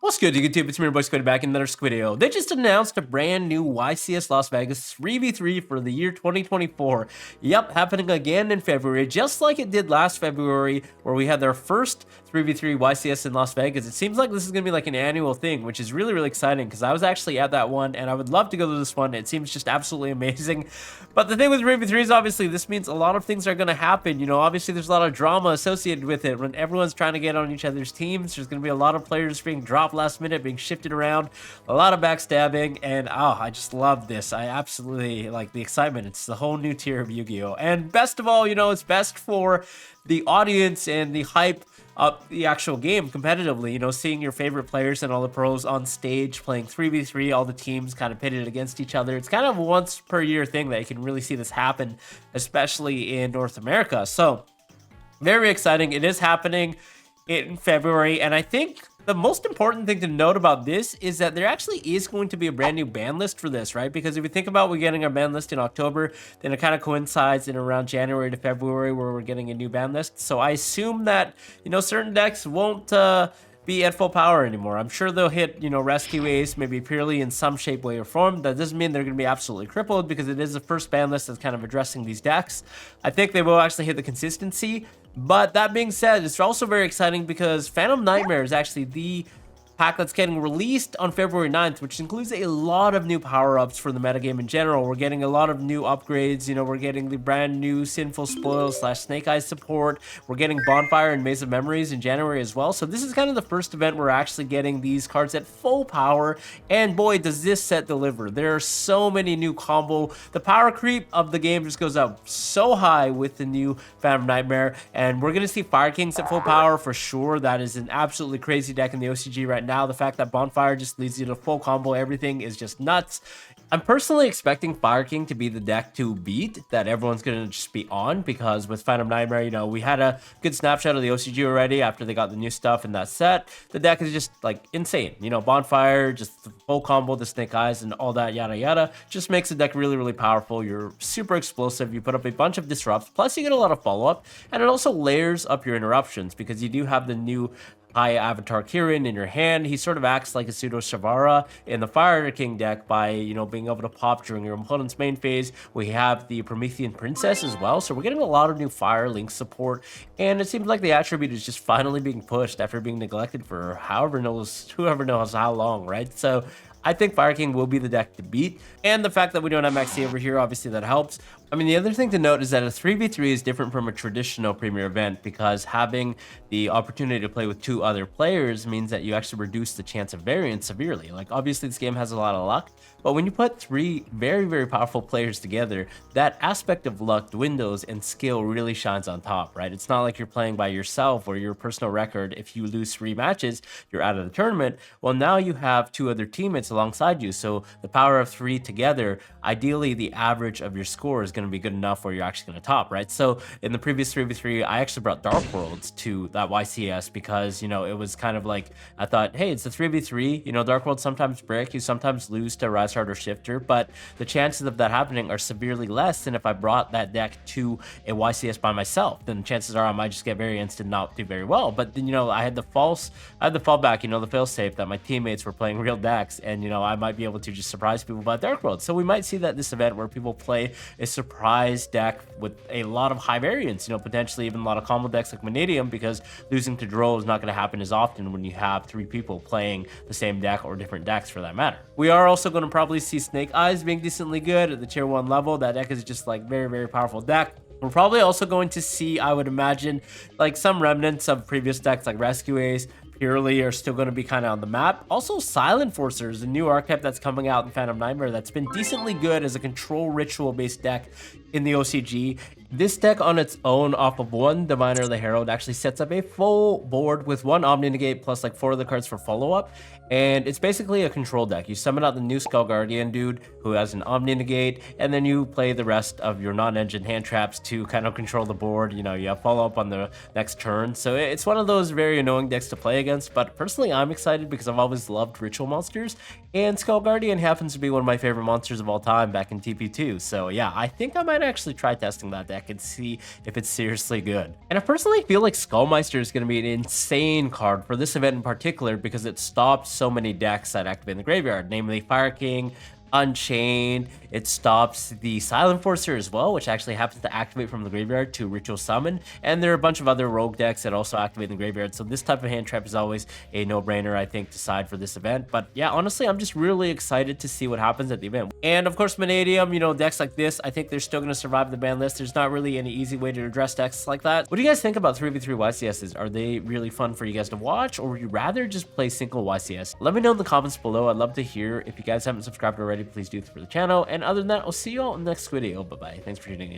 What's good, YouTube? It's me, your boy Squid, back in another Squidio. They just announced a brand new YCS Las Vegas 3v3 for the year 2024. Yep, happening again in February, just like it did last February, where we had their first 3v3 YCS in Las Vegas. It seems like this is going to be like an annual thing, which is really, really exciting because I was actually at that one and I would love to go to this one. It seems just absolutely amazing. But the thing with 3v3 is obviously this means a lot of things are going to happen. You know, obviously there's a lot of drama associated with it. When everyone's trying to get on each other's teams, there's going to be a lot of players being dropped last minute, being shifted around, a lot of backstabbing, and I just love this. I absolutely like the excitement. It's the whole new tier of Yu-Gi-Oh! And best of all, you know, it's best for the audience and the hype up the actual game competitively, you know, seeing your favorite players and all the pros on stage playing 3v3, all the teams kind of pitted against each other. It's kind of a once per year thing that you can really see this happen, especially in North America. So very exciting. It is happening in February, and I think the most important thing to note about this is that there actually is going to be a brand new ban list for this, right? Because if you think about we're getting our ban list in October, then it kind of coincides in around January to February where we're getting a new ban list. So I assume that, you know, certain decks won't be at full power anymore. I'm sure they'll hit, you know, rescue ace, maybe purely in some shape, way, or form. That doesn't mean they're going to be absolutely crippled because it is the first ban list that's kind of addressing these decks. I think they will actually hit the consistency. But that being said, it's also very exciting because Phantom Nightmare is actually the pack that's getting released on February 9th, which includes a lot of new power-ups for the metagame in general. We're getting a lot of new upgrades. You know, we're getting the brand new Sinful Spoils / Snake Eyes support. We're getting Bonfire and Maze of Memories in January as well. So this is kind of the first event we're actually getting these cards at full power. And boy, does this set deliver. There are so many new combo. The power creep of the game just goes up so high with the new Phantom Nightmare. And we're going to see Fire Kings at full power for sure. That is an absolutely crazy deck in the OCG right now. The fact that Bonfire just leads you to full combo everything is just nuts. I'm personally expecting Fire King to be the deck to beat, that everyone's going to just be on, because with Phantom Nightmare, you know, we had a good snapshot of the OCG already after they got the new stuff in that set. The deck is just like insane. You know, Bonfire, just the full combo, the Snake Eyes and all that yada yada, just makes the deck really, really powerful. You're super explosive. You put up a bunch of disrupts, plus you get a lot of follow-up, and it also layers up your interruptions because you do have the new high avatar Kirin in your hand. He sort of acts like a pseudo Shavara in the Fire King deck by, you know, being able to pop during your opponent's main phase. We have the Promethean Princess as well, so we're getting a lot of new Fire Link support, and it seems like the attribute is just finally being pushed after being neglected for whoever knows how long, right? So I think Fire King will be the deck to beat, and the fact that we don't have Maxi over here, obviously that helps. I mean, the other thing to note is that a 3v3 is different from a traditional premier event because having the opportunity to play with two other players means that you actually reduce the chance of variance severely. Like, obviously this game has a lot of luck, but when you put three very, very powerful players together, that aspect of luck dwindles and skill really shines on top, right? It's not like you're playing by yourself or your personal record. If you lose 3 matches, you're out of the tournament. Well, now you have 2 other teammates alongside you, so the power of 3 together, ideally the average of your score is going to be good enough where you're actually going to top, right? So in the previous 3v3, I actually brought Dark Worlds to that YCS because, you know, it was kind of like, I thought, hey, it's a 3v3, you know, Dark Worlds sometimes break, you sometimes lose to Rise Hard or Shifter, but the chances of that happening are severely less than if I brought that deck to a YCS by myself. Then chances are I might just get variance and not do very well. But then, you know, I had the fallback, you know, the failsafe that my teammates were playing real decks, and, you know, I might be able to just surprise people by Dark World. So we might see that this event where people play a surprise deck with a lot of high variance, you know, potentially even a lot of combo decks like Vanadium, because losing to Droll is not going to happen as often when you have 3 people playing the same deck or different decks for that matter. We are also going to probably see Snake Eyes being decently good at the tier 1 level. That deck is just like very, very powerful deck. We're probably also going to see, I would imagine, like some remnants of previous decks like Rescue Ace, Purely are still going to be kind of on the map. Also, Silent Forcers, a new archetype that's coming out in Phantom Nightmare that's been decently good as a control ritual-based deck in the OCG. This deck on its own, off of 1 Diviner the Herald, actually sets up a full board with 1 Omni Negate plus like 4 of the cards for follow-up. And it's basically a control deck. You summon out the new Skull Guardian dude who has an Omni Negate, and then you play the rest of your non-engine hand traps to kind of control the board. You know, you have follow-up on the next turn. So it's one of those very annoying decks to play against, but personally I'm excited because I've always loved ritual monsters, and Skull Guardian happens to be one of my favorite monsters of all time back in TP2. So yeah, I think I might might actually try testing that deck and see if it's seriously good. And I personally feel like Skullmeister is going to be an insane card for this event in particular because it stopped so many decks that activate in the graveyard, namely Fire King, Unchained. It stops the Silent Forcer as well, which actually happens to activate from the graveyard to Ritual Summon, and there are a bunch of other rogue decks that also activate in the graveyard, so this type of hand trap is always a no-brainer, I think, to side for this event. But yeah, honestly, I'm just really excited to see what happens at the event. And of course, Vanadium, you know, decks like this, I think they're still going to survive the ban list. There's not really any easy way to address decks like that. What do you guys think about 3v3 YCSs? Are they really fun for you guys to watch, or would you rather just play single YCS? Let me know in the comments below. I'd love to hear. If you guys haven't subscribed already, please do for the channel. And other than that, I'll see you all in the next video. Bye bye. Thanks for tuning in.